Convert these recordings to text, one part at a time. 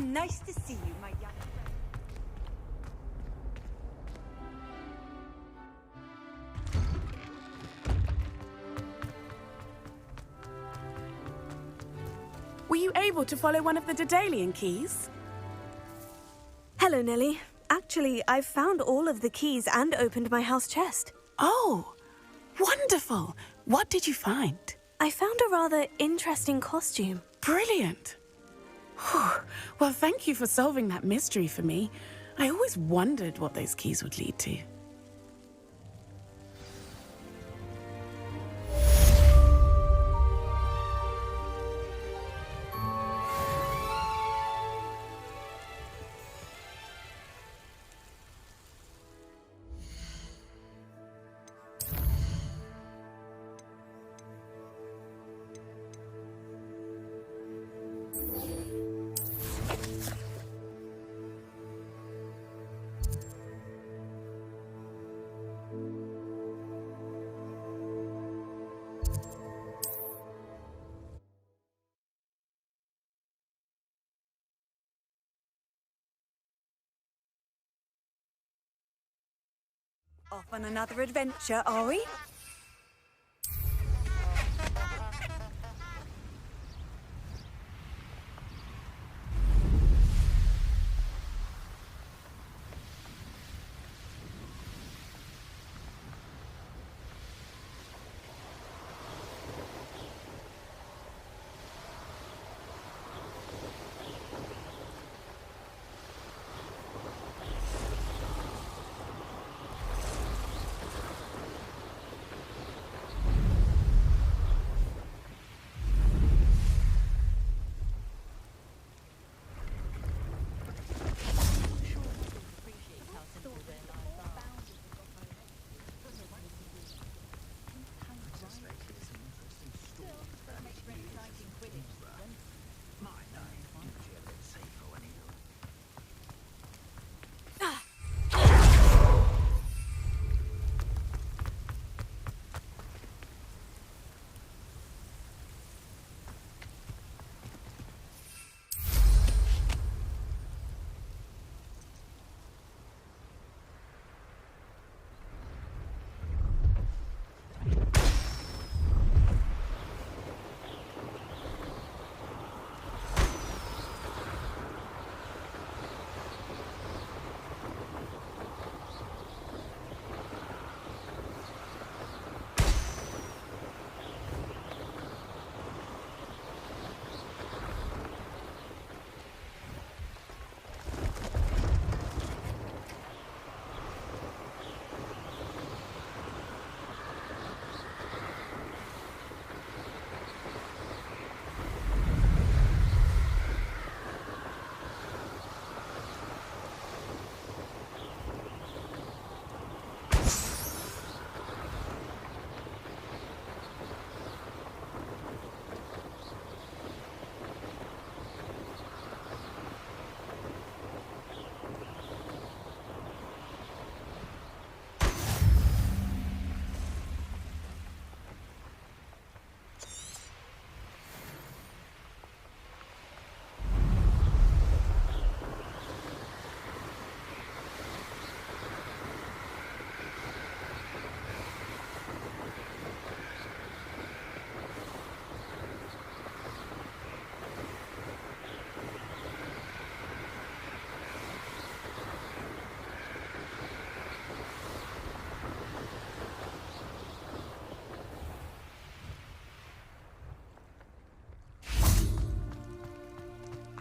Nice to see you, my young friend. Were you able to follow one of the Daedalian keys? Hello, Nellie. Actually, I've found all of the keys and opened my house chest. Oh, wonderful! What did you find? I found a rather interesting costume. Brilliant! Whew. Well, thank you for solving that mystery for me. I always wondered what those keys would lead to. Off on another adventure, are we?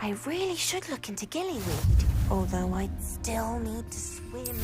I really should look into gillyweed, although I'd still need to swim.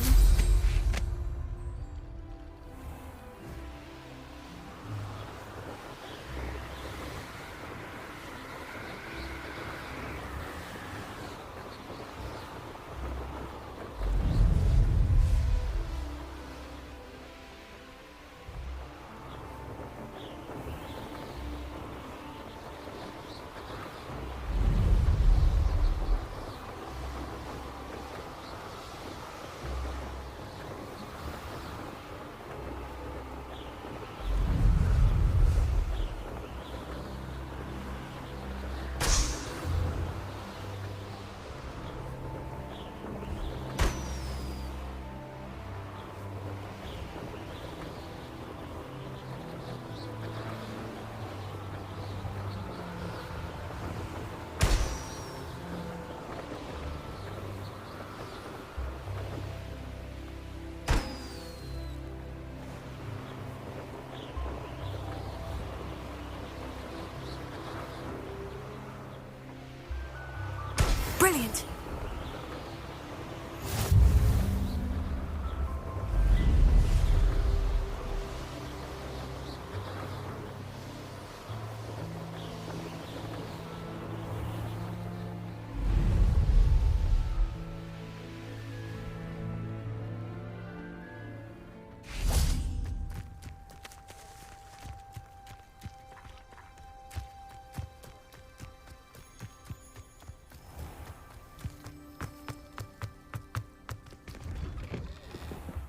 Brilliant.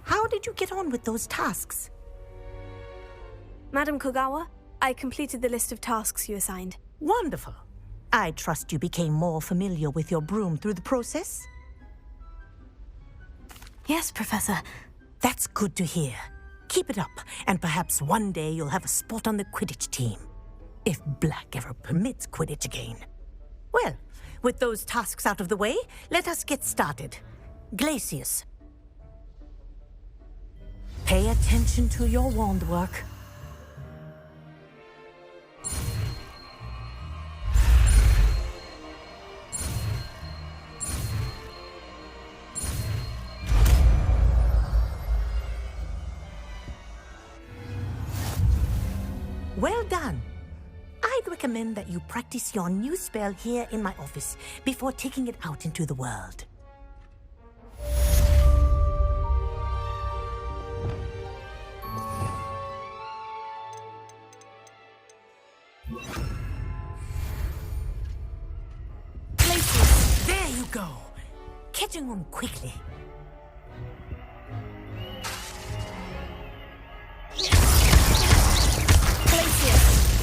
How did you get on with those tasks? Madam Kogawa, I completed the list of tasks you assigned. Wonderful. I trust you became more familiar with your broom through the process? Yes, Professor. That's good to hear. Keep it up, and perhaps one day you'll have a spot on the Quidditch team. If Black ever permits Quidditch again. Well, with those tasks out of the way, let us get started. Glacius. Pay attention to your wand work. Well done. I'd recommend that you practice your new spell here in my office before taking it out into the world. There you go. Catching on quickly.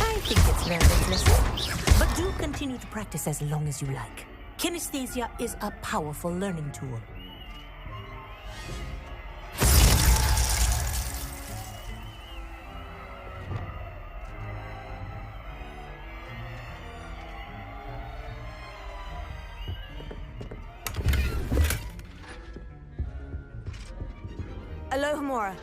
I think it's very listen, but do continue to practice as long as you like. Kinesthesia is a powerful learning tool. Alohomora.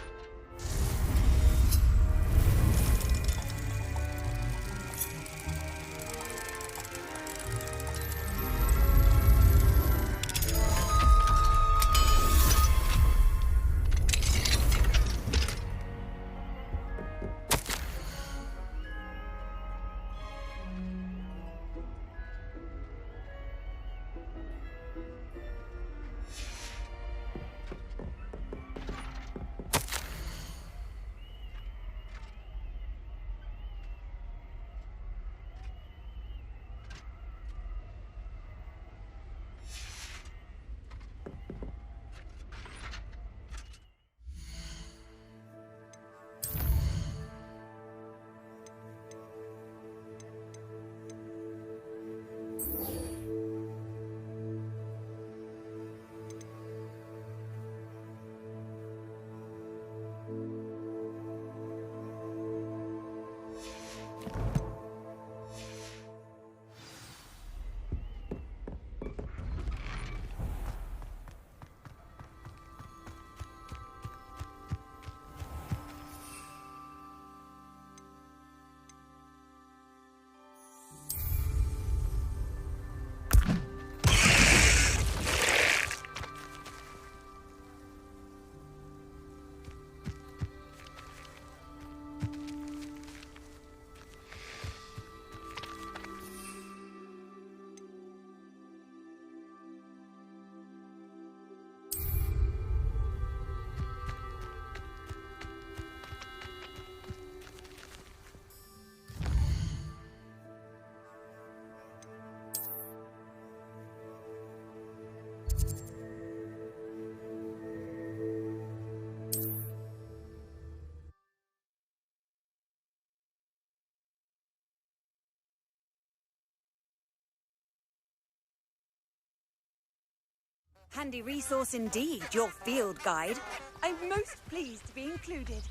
Handy resource indeed, your field guide. I'm most pleased to be included.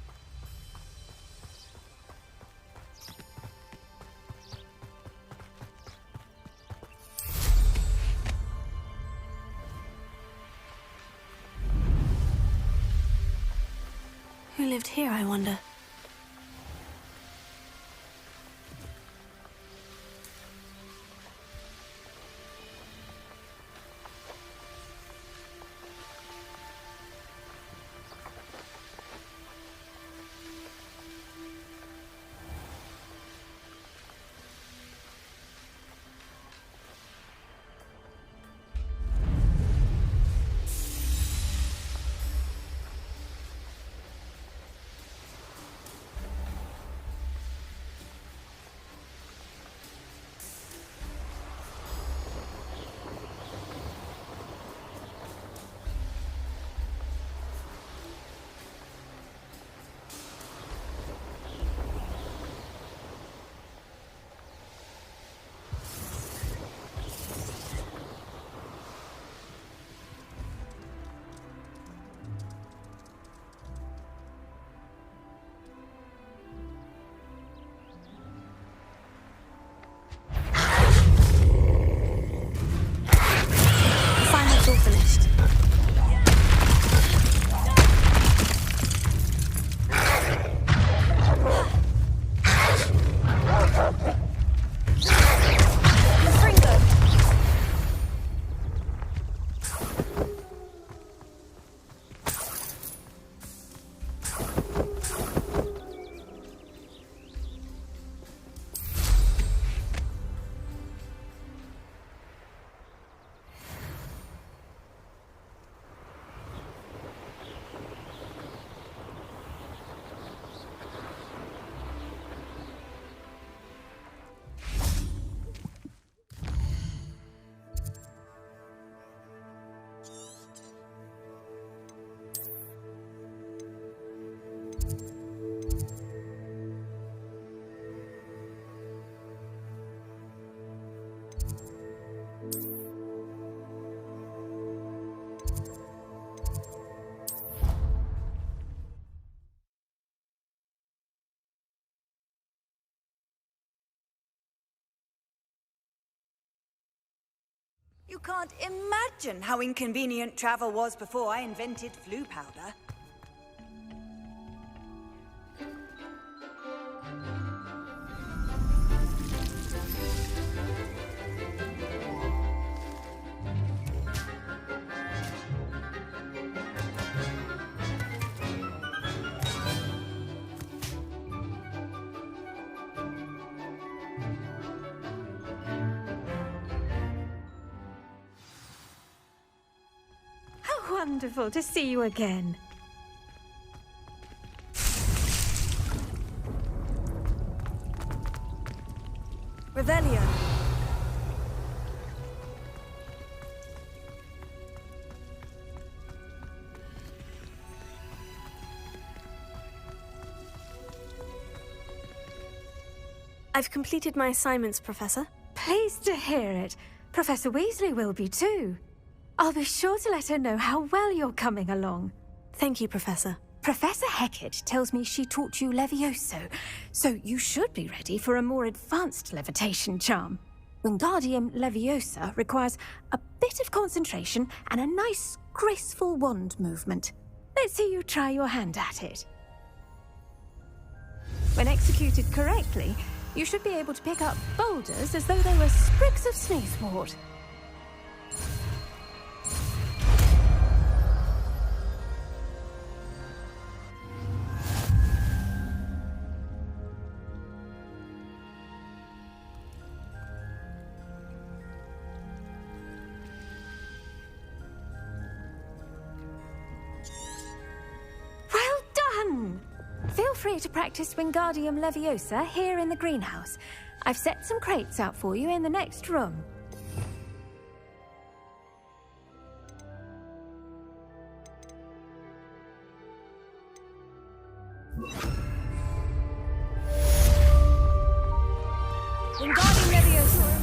Who lived here, I wonder? You can't imagine how inconvenient travel was before I invented flu powder. Wonderful to see you again. Revelio. I've completed my assignments, Professor. Pleased to hear it. Professor Weasley will be too. I'll be sure to let her know how well you're coming along. Thank you, Professor. Professor Hecat tells me she taught you Levioso, so you should be ready for a more advanced levitation charm. 윙가디움 Leviosa requires a bit of concentration and a nice, graceful wand movement. Let's see you try your hand at it. When executed correctly, you should be able to pick up boulders as though they were sprigs of sneezewort. Feel free to practice 윙가디움 Leviosa here in the greenhouse. I've set some crates out for you in the next room. 윙가디움 Leviosa.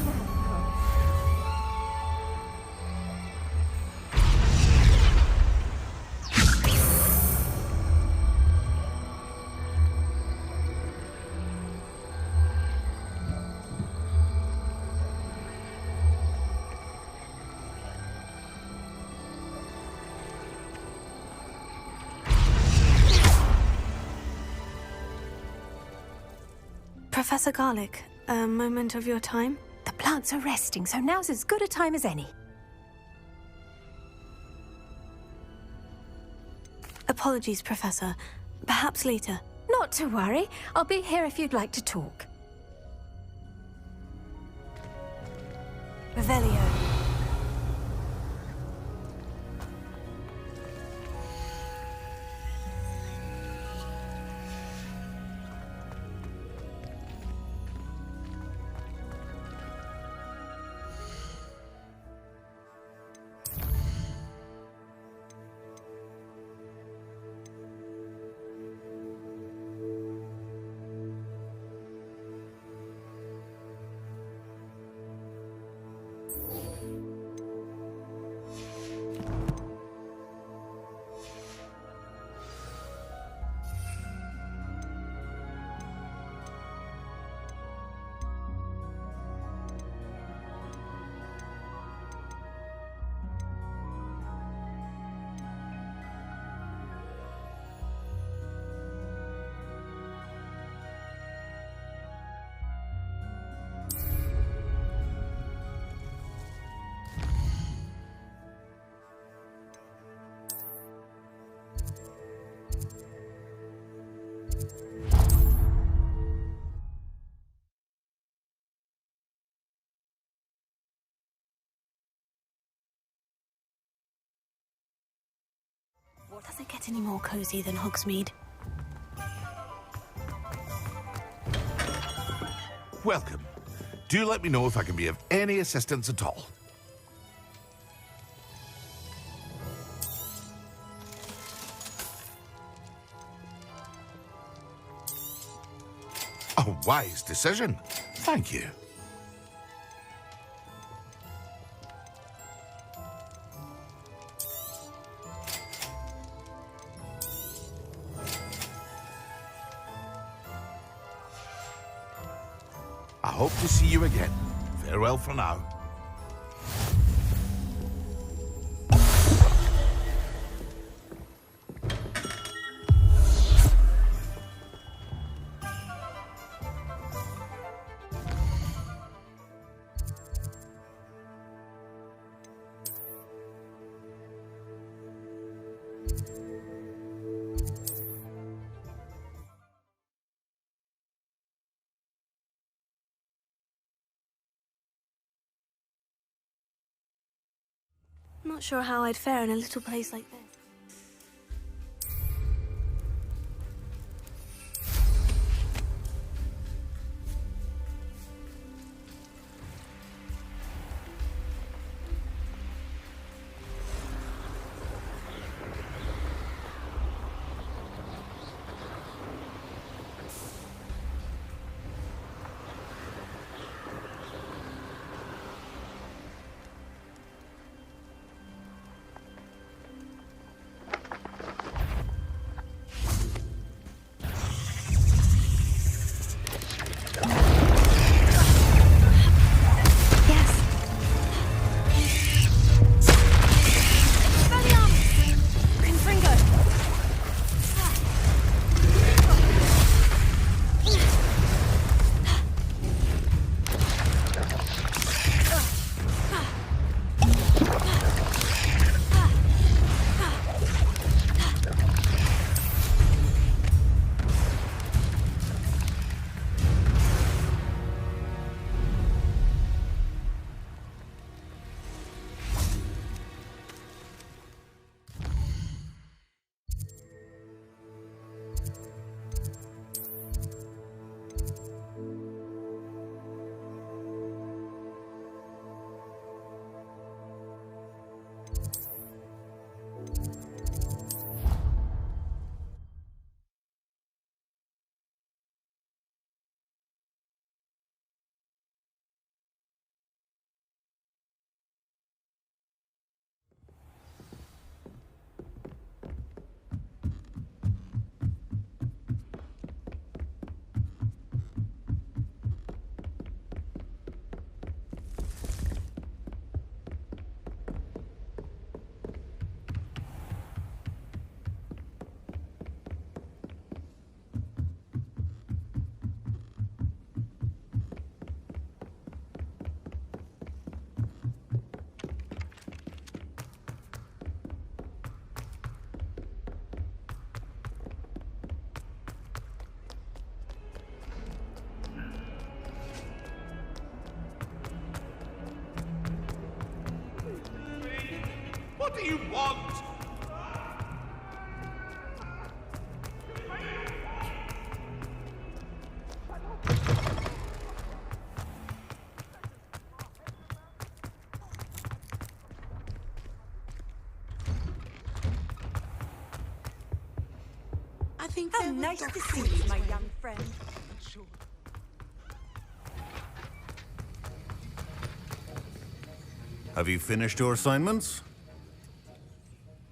Professor Garlick, a moment of your time? The plants are resting, so now's as good a time as any. Apologies, Professor. Perhaps later. Not to worry. I'll be here if you'd like to talk. Revelio. Does it get any more cozy than Hogsmeade? Welcome. Do let me know if I can be of any assistance at all. A wise decision. Thank you. I hope to see you again. Farewell for now. not sure how I'd fare in a little place like this. What do you want? I think How they're nice the to see you, my young friend. Have you finished your assignments?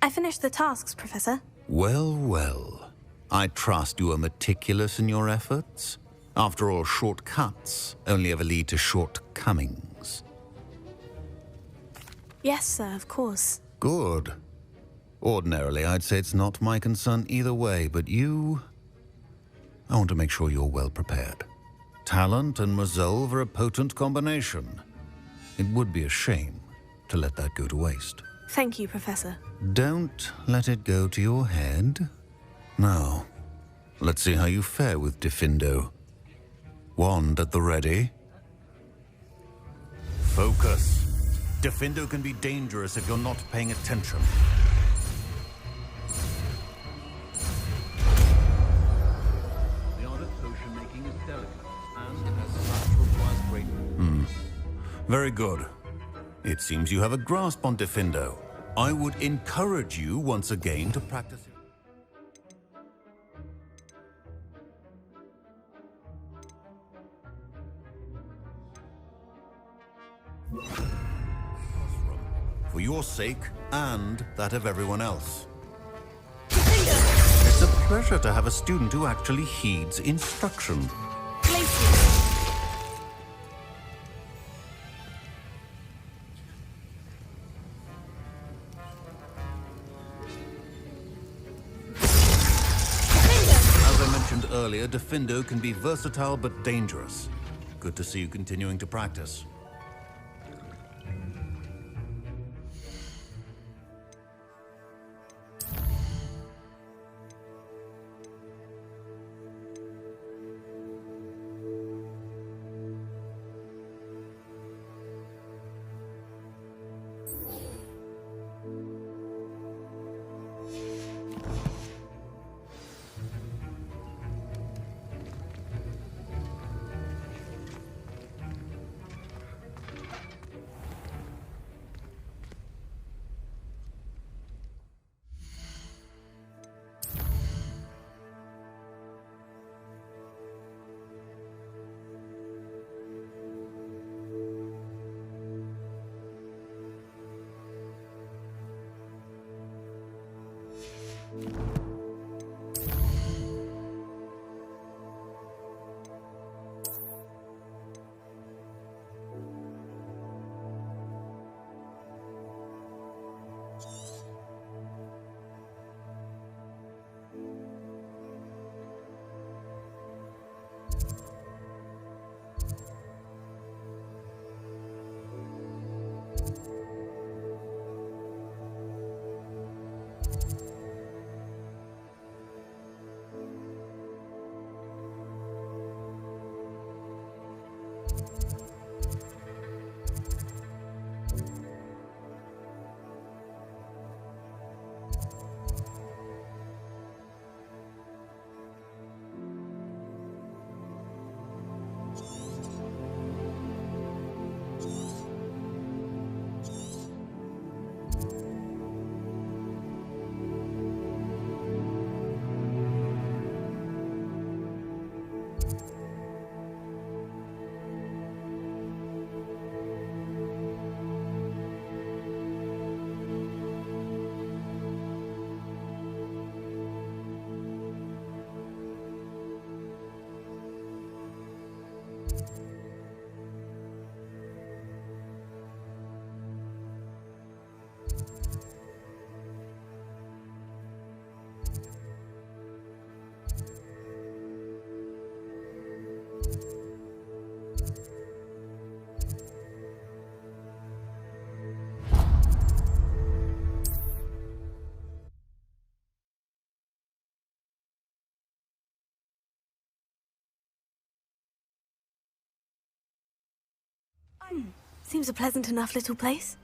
I finished the tasks, Professor. Well, well. I trust you are meticulous in your efforts. After all, shortcuts only ever lead to shortcomings. Yes, sir, of course. Good. Ordinarily, I'd say it's not my concern either way, but you... I want to make sure you're well prepared. Talent and resolve are a potent combination. It would be a shame to let that go to waste. Thank you, Professor. Don't let it go to your head. Now, let's see how you fare with Diffindo. Wand at the ready. Focus. Diffindo can be dangerous if you're not paying attention. The art of potion making is delicate, and as such requires great... Very good. It seems you have a grasp on Diffindo. I would encourage you once again to practice it. For your sake and that of everyone else. It's a pleasure to have a student who actually heeds instruction. As I mentioned earlier, Diffindo can be versatile but dangerous. Good to see you continuing to practice. Seems a pleasant enough little place.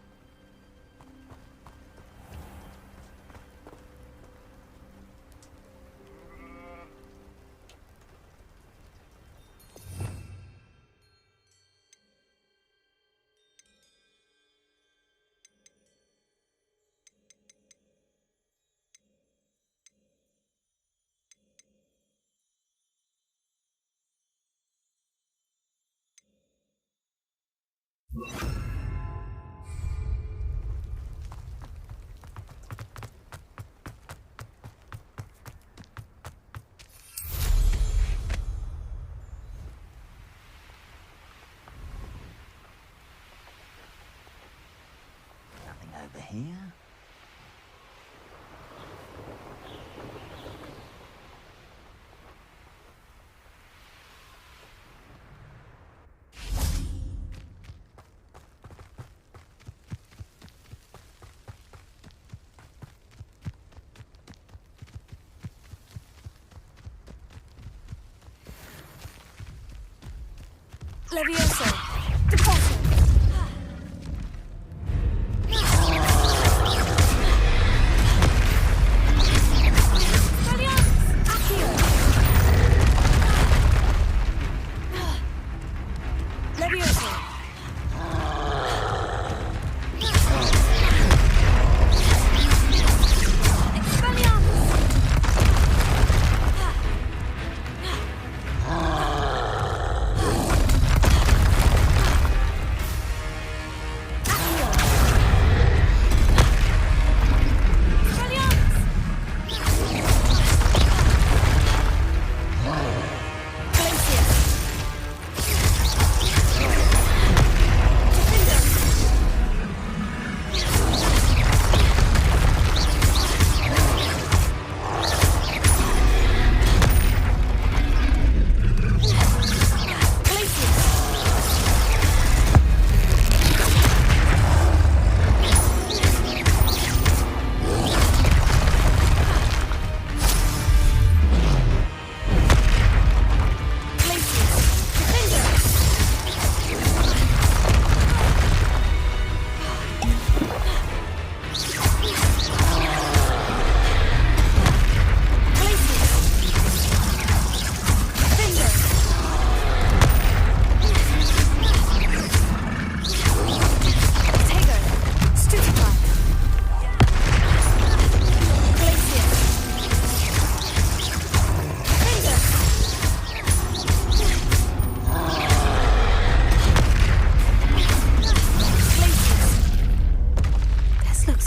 Nothing over here. Levioso. Deposit.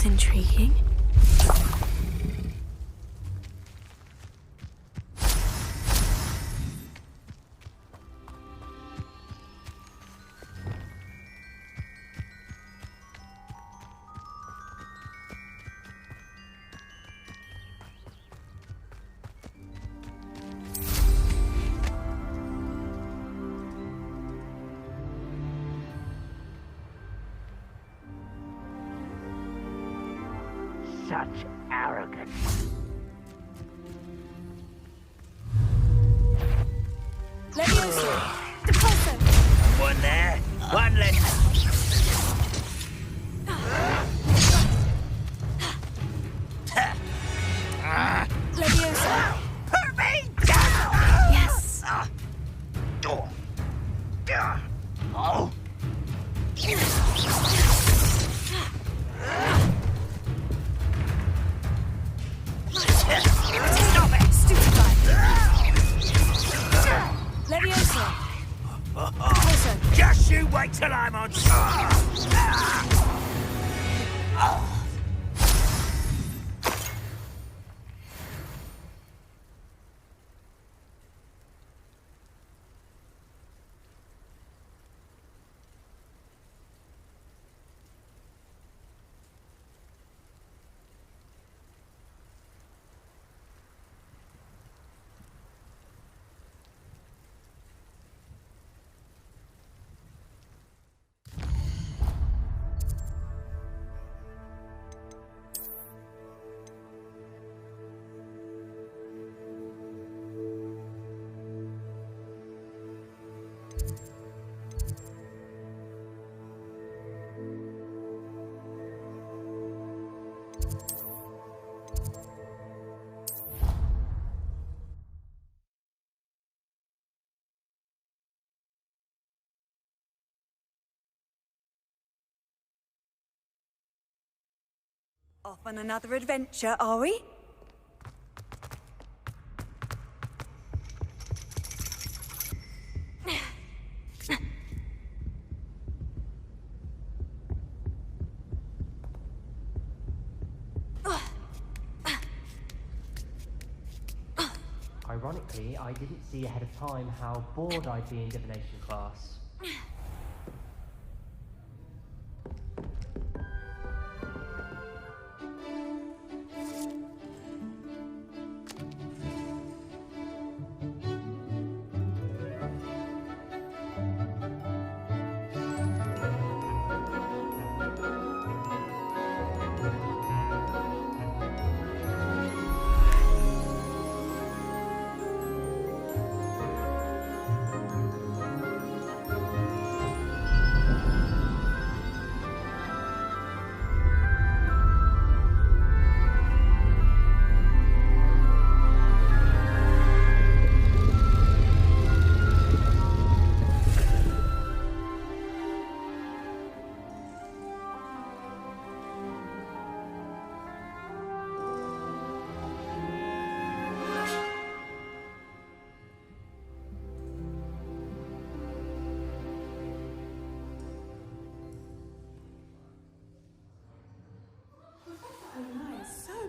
Intriguing. Such arrogance. Leviosa. Deposit. One there, one less. Leviosa. Put me down! Yes. Oh. Stop it. Stupefied. Leviosa. Deposit. Just you wait till I'm on Off on another adventure, are we? Ironically, I didn't see ahead of time how bored I'd be in divination class.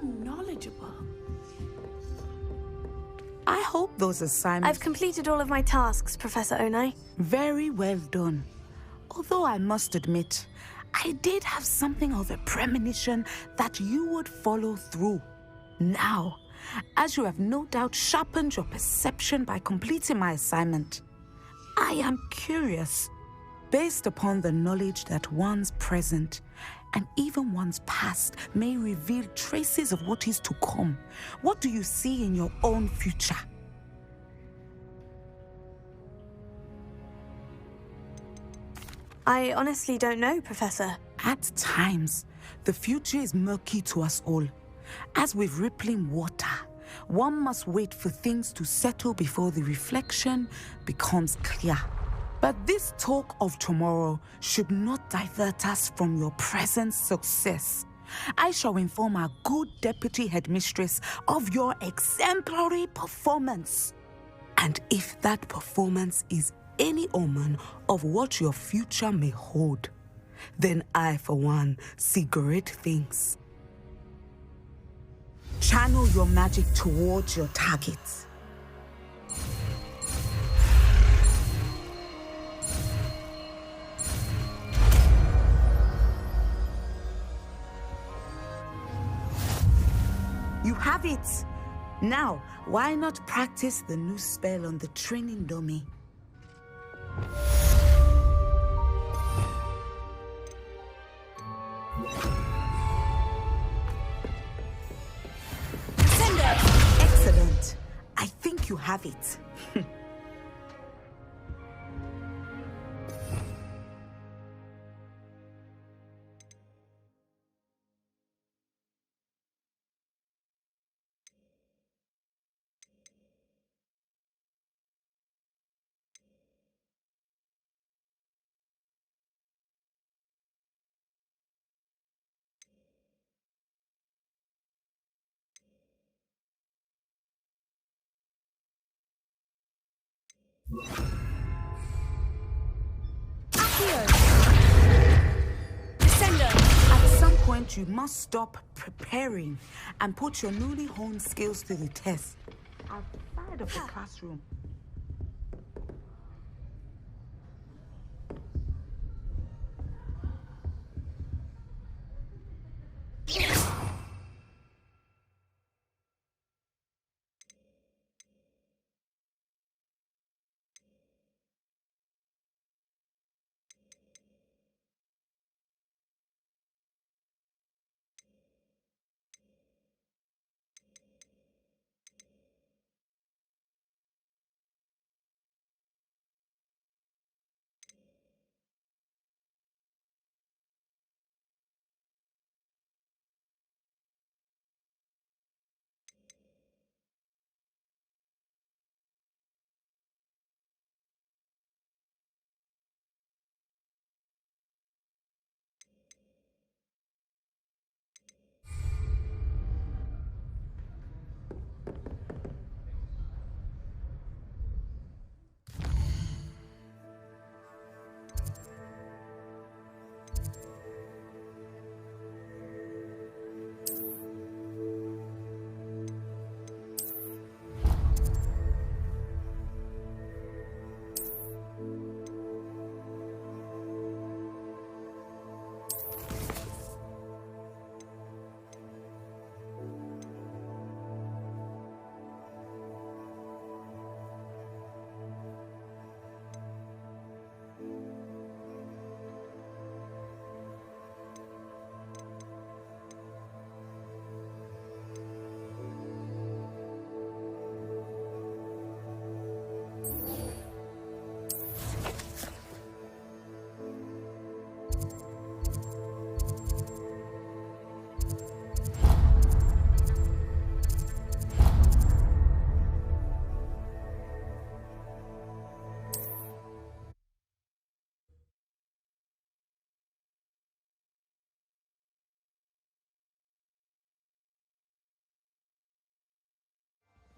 Knowledgeable. I hope those assignments... I've completed all of my tasks, Professor Onai. Very well done. Although I must admit, I did have something of a premonition that you would follow through. Now, as you have no doubt sharpened your perception by completing my assignment, I am curious, based upon the knowledge that one's present and even one's past may reveal traces of what is to come. What do you see in your own future? I honestly don't know, Professor. At times, the future is murky to us all. As with rippling water, one must wait for things to settle before the reflection becomes clear. But this talk of tomorrow should not divert us from your present success. I shall inform our good deputy headmistress of your exemplary performance. And if that performance is any omen of what your future may hold, then I, for one, see great things. Channel your magic towards your targets. You have it! Now, why not practice the new spell on the training dummy? Excellent. I think you have it. At some point, you must stop preparing and put your newly honed skills to the test outside of the classroom.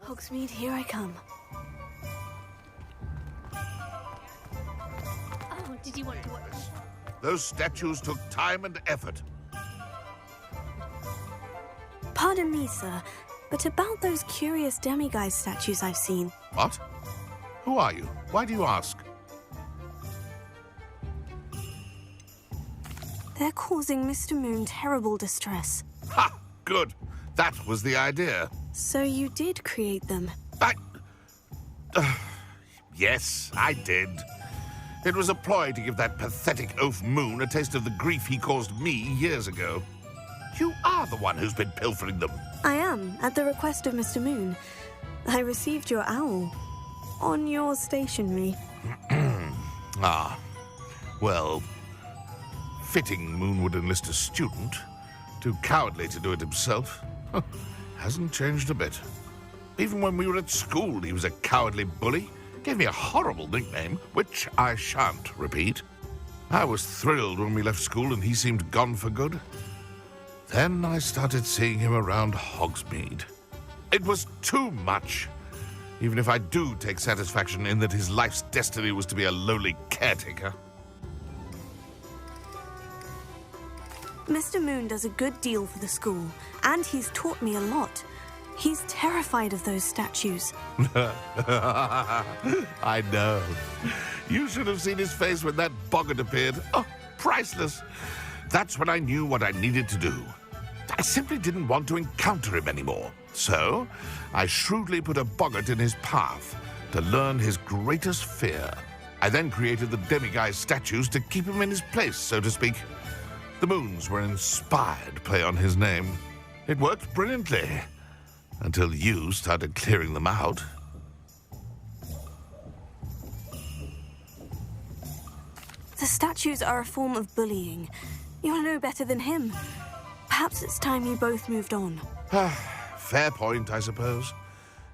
Hogsmeade, here I come. Oh, did you want to watch? Those statues took time and effort. Pardon me, sir, but about those curious demiguise statues I've seen. What? Who are you? Why do you ask? They're causing Mr. Moon terrible distress. Ha! Good. That was the idea. So you did create them? Yes, I did. It was a ploy to give that pathetic oaf Moon a taste of the grief he caused me years ago. You are the one who's been pilfering them. I am, at the request of Mr. Moon. I received your owl on your stationery. Ah, well, fitting Moon would enlist a student. Too cowardly to do it himself. Hasn't changed a bit. Even when we were at school, he was a cowardly bully. Gave me a horrible nickname, which I shan't repeat. I was thrilled when we left school and he seemed gone for good. Then I started seeing him around Hogsmeade. It was too much. Even if I do take satisfaction in that his life's destiny was to be a lowly caretaker. Mr. Moon does a good deal for the school, and he's taught me a lot. He's terrified of those statues. I know. You should have seen his face when that boggart appeared. Oh, priceless. That's when I knew what I needed to do. I simply didn't want to encounter him anymore. So, I shrewdly put a boggart in his path to learn his greatest fear. I then created the demiguise statues to keep him in his place, so to speak. The moons were an inspired play on his name. It worked brilliantly. Until you started clearing them out. The statues are a form of bullying. You're no better than him. Perhaps it's time you both moved on. Fair point, I suppose.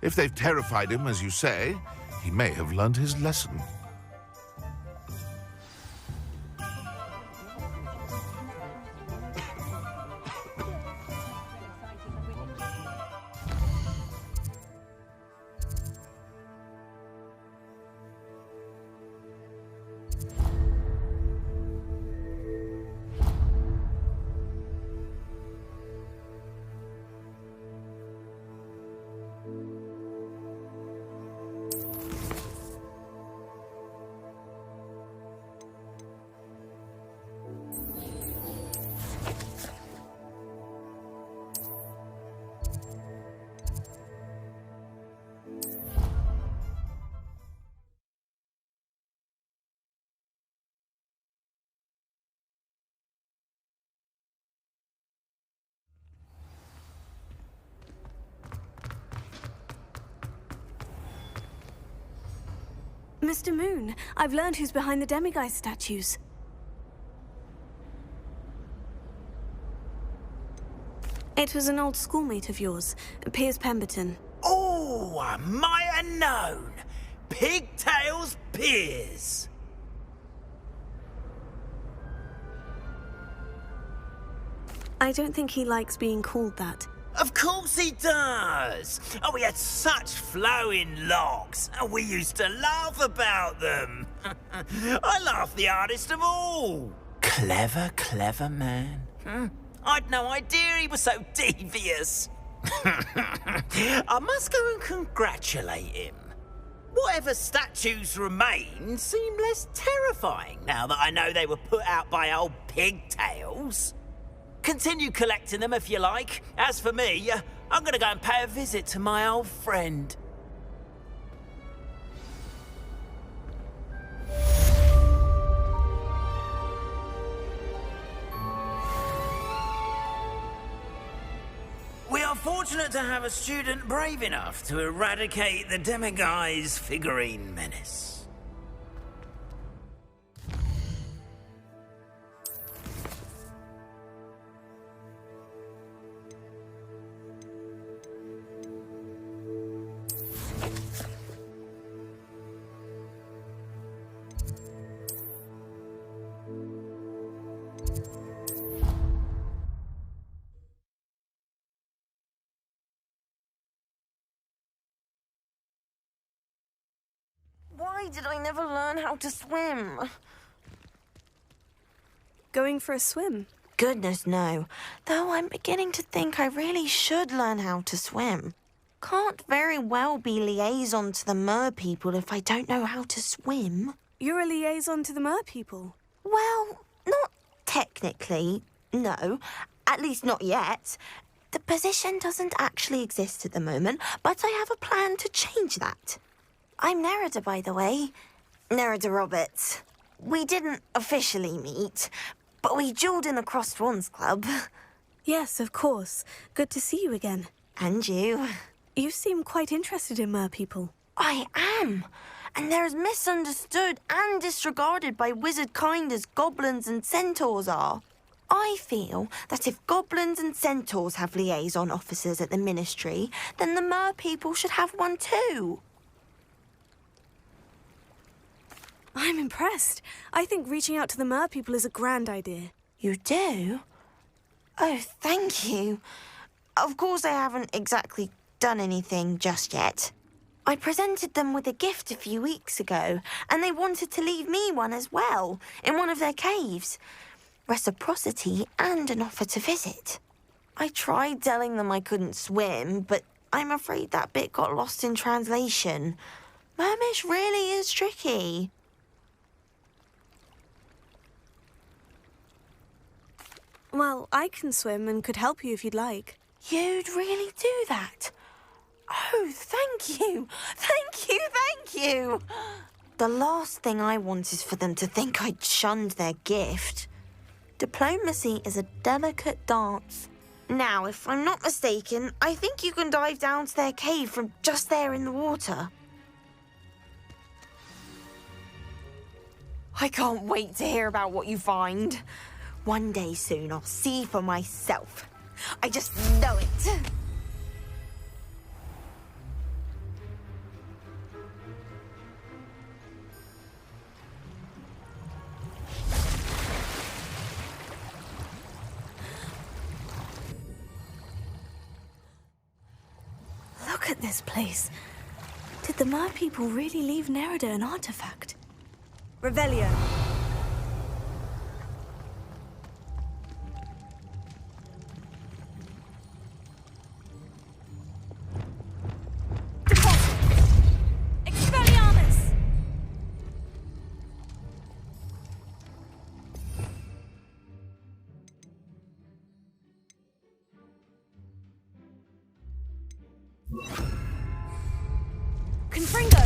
If they've terrified him, as you say, he may have learned his lesson. Mr. Moon, I've learned who's behind the demiguise statues. It was an old schoolmate of yours, Piers Pemberton. Oh, I might have known. Pigtails Piers. I don't think he likes being called that. Of course he does. Oh, he had such flowing locks, and we used to laugh about them. I laughed the hardest of all. Clever, clever man. I'd no idea he was so devious. I must go and congratulate him. Whatever statues remain seem less terrifying now that I know they were put out by old pigtails. Continue collecting them if you like. As for me, I'm gonna go and pay a visit to my old friend. We are fortunate to have a student brave enough to eradicate the demiguise figurine menace. Why did I never learn how to swim? Going for a swim? Goodness, no. Though I'm beginning to think I really should learn how to swim. Can't very well be liaison to the mer people if I don't know how to swim. You're a liaison to the mer people? Well, not technically, no. At least not yet. The position doesn't actually exist at the moment, but I have a plan to change that. I'm Nerida, by the way. Nerida Roberts. We didn't officially meet, but we duelled in the Crossed Swans Club. Yes, of course. Good to see you again. And you. You seem quite interested in mer people. I am. And they're as misunderstood and disregarded by wizard kind as goblins and centaurs are. I feel that if goblins and centaurs have liaison officers at the ministry, then the mer people should have one too. I'm impressed. I think reaching out to the mer people is a grand idea. You do? Oh, thank you. Of course I haven't exactly done anything just yet. I presented them with a gift a few weeks ago, and they wanted to leave me one as well, in one of their caves. Reciprocity and an offer to visit. I tried telling them I couldn't swim, but I'm afraid that bit got lost in translation. Mermish really is tricky. Well, I can swim and could help you if you'd like. You'd really do that? Oh, thank you! Thank you, thank you! The last thing I want is for them to think I'd shunned their gift. Diplomacy is a delicate dance. Now, if I'm not mistaken, I think you can dive down to their cave from just there in the water. I can't wait to hear about what you find. One day soon, I'll see for myself. I just know it. Look at this place. Did the mer people really leave Nerida an artifact? Revelio. Expelliarmus! Confringo!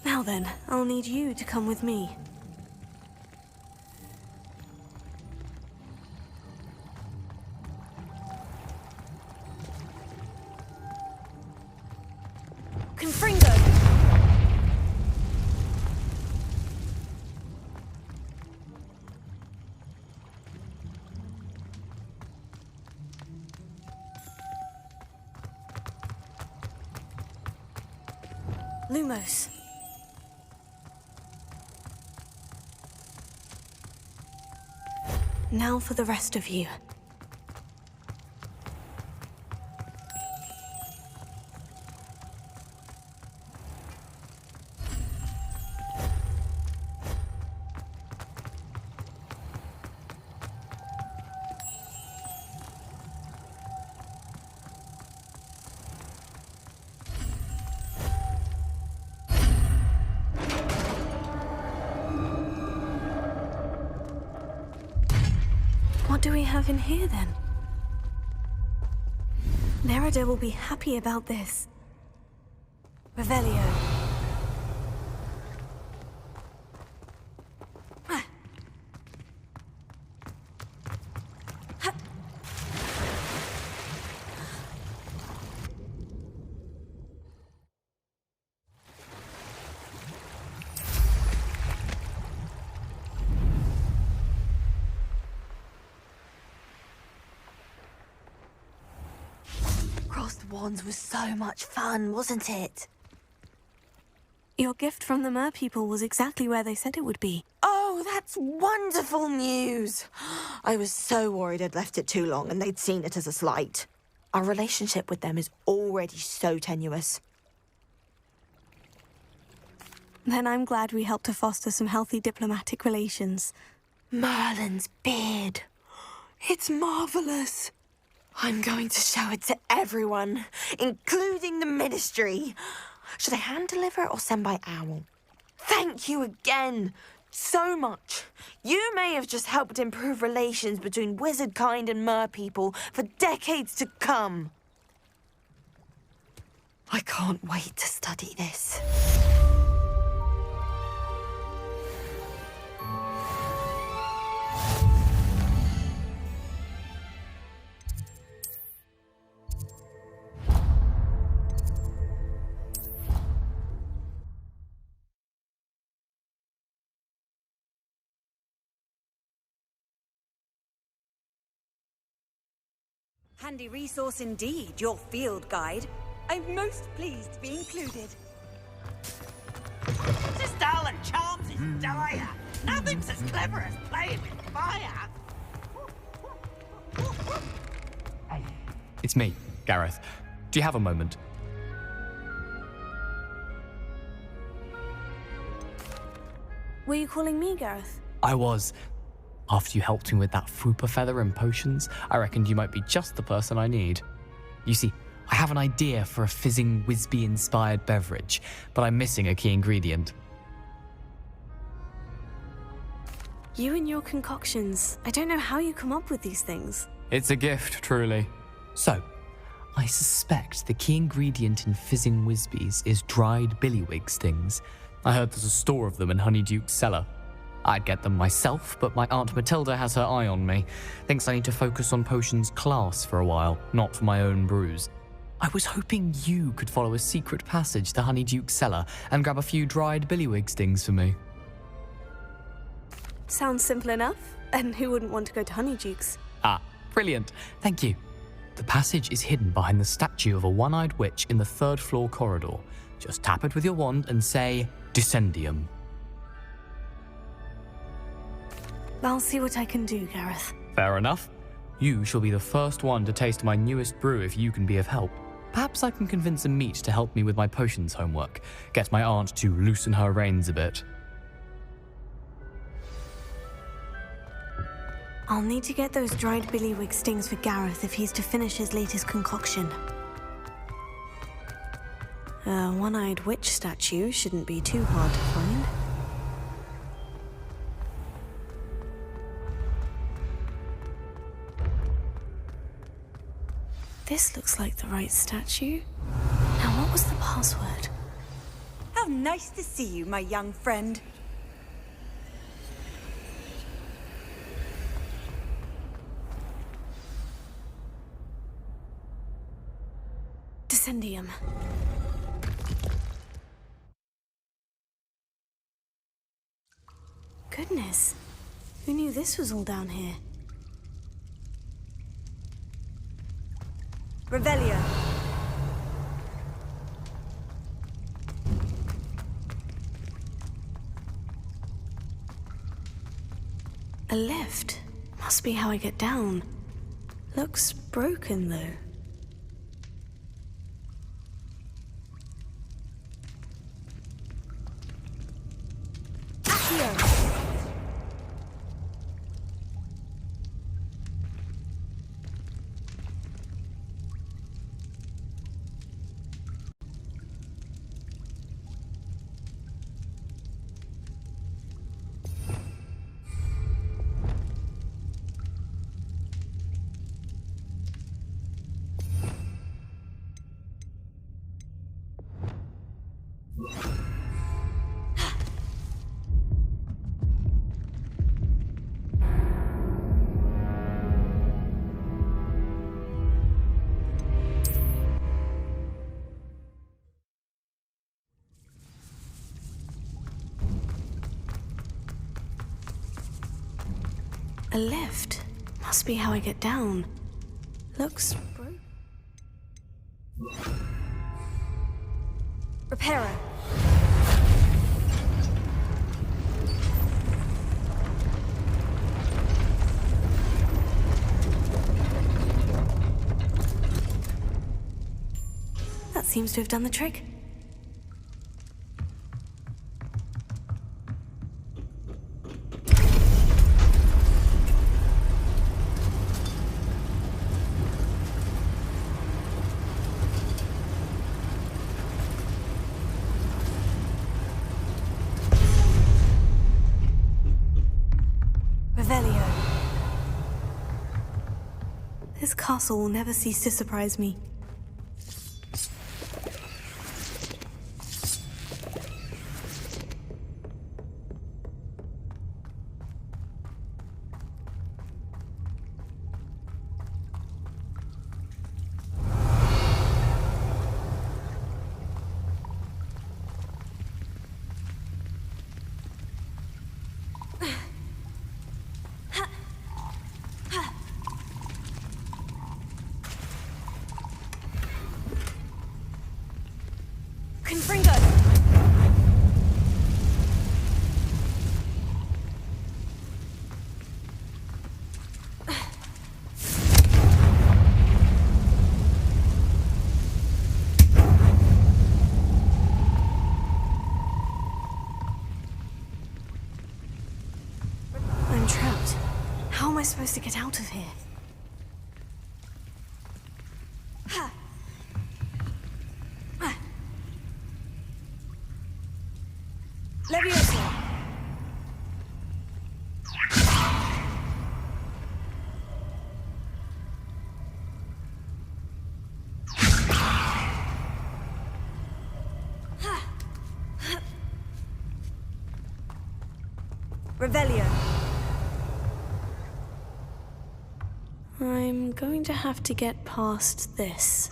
Now then, I'll need you to come with me. Confringo! Lumos. Now for the rest of you. What do we have in here, then? Nerida will be happy about this. Revelio. Crossed Wands was so much fun, wasn't it? Your gift from the mer people was exactly where they said it would be. Oh, Oh, that's wonderful news. I was so worried I'd left it too long and they'd seen it as a slight. Our relationship with them is already so tenuous. Then I'm glad we helped to foster some healthy diplomatic relations. Merlin's beard. It's marvelous. I'm going to show it to everyone, including the Ministry. Should I hand deliver it or send by owl? Thank you again so much. You may have just helped improve relations between wizard kind and mer people for decades to come. I can't wait to study this. Handy resource indeed, your field guide. I'm most pleased to be included. This dull and charms is dire. Nothing's as clever as playing with fire. Hey, it's me, Gareth. Do you have a moment? Were you calling me, Gareth? I was. After you helped me with that Fupa feather and potions, I reckoned you might be just the person I need. You see, I have an idea for a fizzing Wisby-inspired beverage, but I'm missing a key ingredient. You and your concoctions. I don't know how you come up with these things. It's a gift, truly. So, I suspect the key ingredient in fizzing Wisbies is dried billywig stings. I heard there's a store of them in Honeyduke's cellar. I'd get them myself, but my Aunt Matilda has her eye on me. Thinks I need to focus on potions class for a while, not for my own brews. I was hoping you could follow a secret passage to Honeyduke's cellar and grab a few dried billywig stings for me. Sounds simple enough. And who wouldn't want to go to Honeyduke's? Ah, brilliant. Thank you. The passage is hidden behind the statue of a one-eyed witch in the third floor corridor. Just tap it with your wand and say, Dissendium. I'll see what I can do, Gareth. Fair enough. You shall be the first one to taste my newest brew if you can be of help. Perhaps I can convince a meat to help me with my potions homework. Get my aunt to loosen her reins a bit. I'll need to get those dried billywig stings for Gareth if he's to finish his latest concoction. A one-eyed witch statue shouldn't be too hard to find. This looks like the right statue. Now, what was the password? How nice to see you, my young friend. Dissendium. Goodness, who knew this was all down here? Revelio. A lift. Must be how I get down. Looks broken, though. A lift. Must be how I get down. Looks broken. Reparo. seems to have done the trick. This castle will never cease to surprise me. I'm trapped. How am I supposed to get out of here? Leviathan! Revelio. I'm going to have to get past this.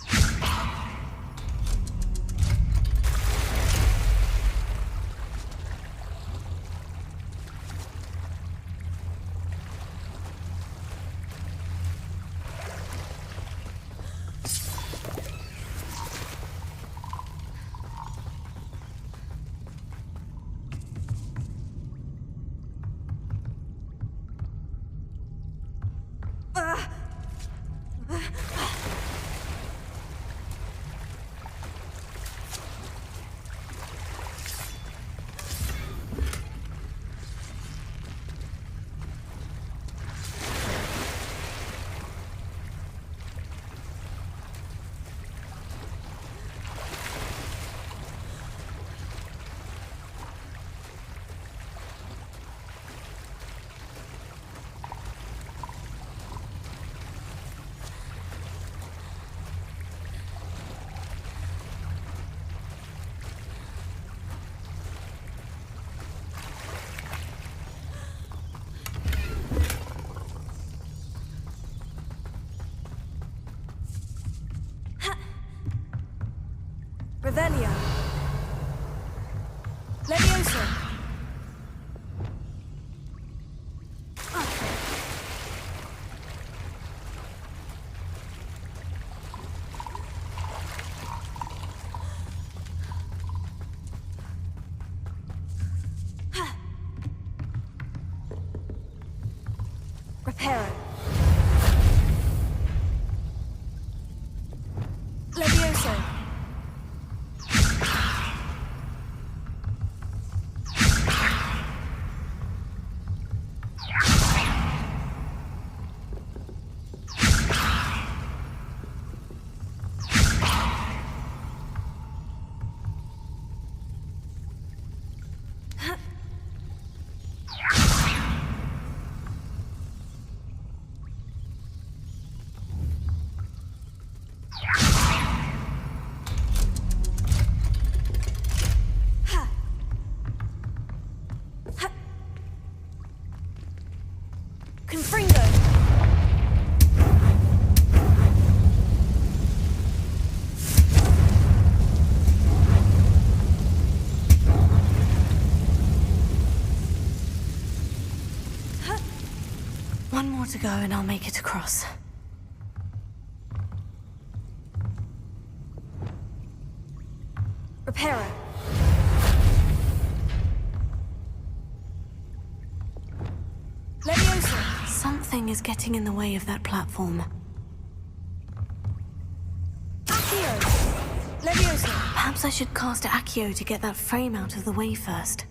Revelio. Leviosa. Reparo. Leviosa. One more to go and I'll make it across. Reparo. Leviosa. Something is getting in the way of that platform. Accio. Leviosa. Perhaps I should cast Accio to get that frame out of the way first.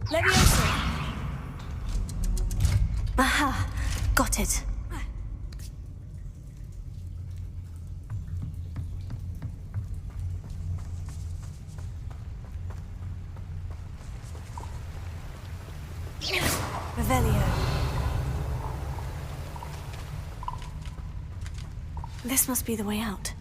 Leviosa! Aha! Got it. Revelio. This must be the way out.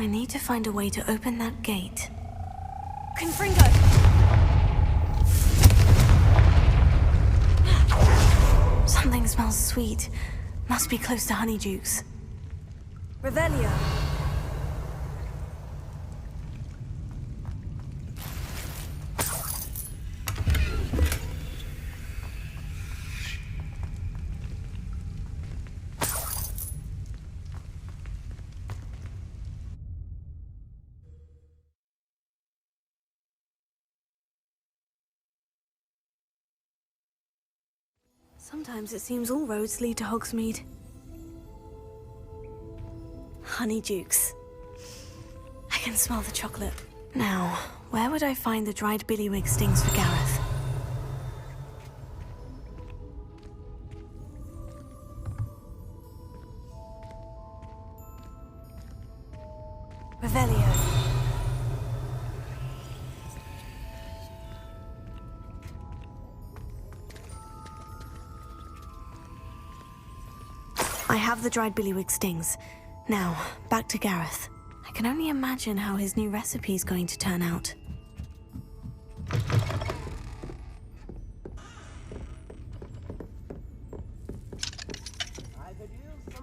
I need to find a way to open that gate. Confringo! Something smells sweet. Must be close to Honeydukes. Revelio! Sometimes it seems all roads lead to Hogsmeade. Honeydukes. I can smell the chocolate. Now, where would I find the dried billywig stings for Gareth? Revelio. I have the dried billywig stings. Now, back to Gareth. I can only imagine how his new recipe is going to turn out.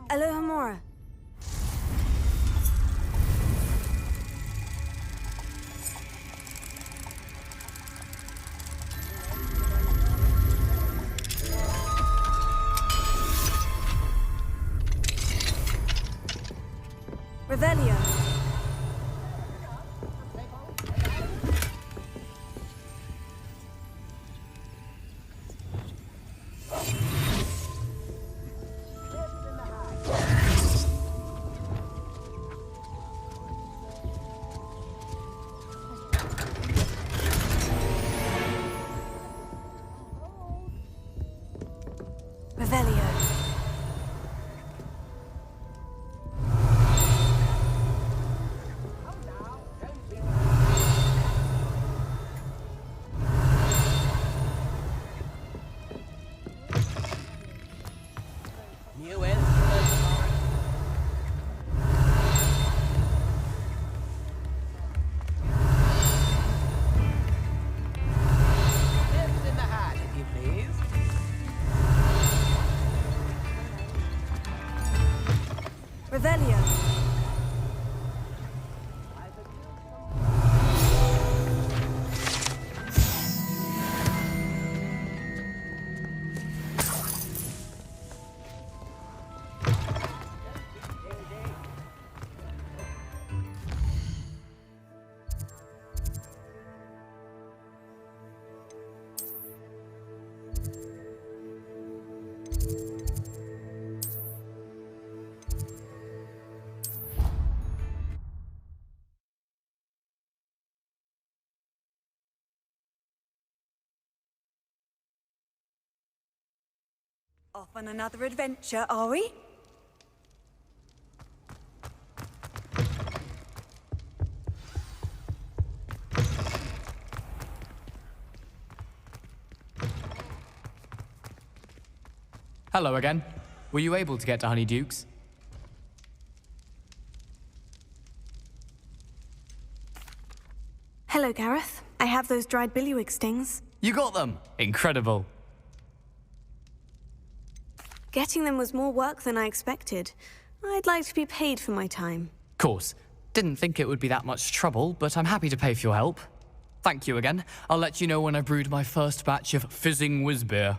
Alohomora. Revelio! Revelio. Revelio! Off on another adventure, are we? Hello again. Were you able to get to Honeydukes? Hello, Gareth. I have those dried billywig stings. You got them! Incredible. Getting them was more work than I expected. I'd like to be paid for my time. Course. Didn't think it would be that much trouble, but I'm happy to pay for your help. Thank you again. I'll let you know when I've brewed my first batch of fizzing whiz beer.